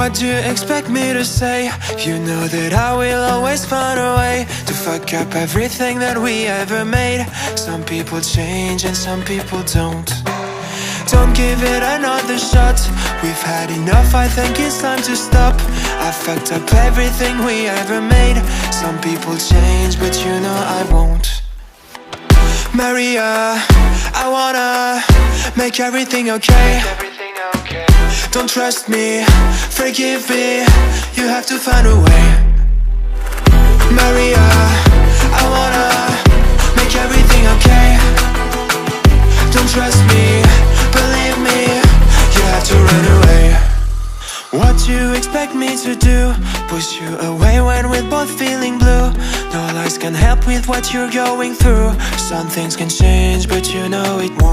What do you expect me to say? You know that I will always find a way to fuck up everything that we ever made. Some people change and some people don't. Don't give it another shot. We've had enough, I think it's time to stop. I fucked up everything we ever made. Some people change, but you know I won't. Maria, I wanna make everything okay. Don't trust me, forgive me, you have to find a way. Maria, I wanna make everything okay. Don't trust me, believe me, you have to run away. What do you expect me to do? Push you away when we're both feeling blue. No lies can help with what you're going through. Some things can change, but you know it won't.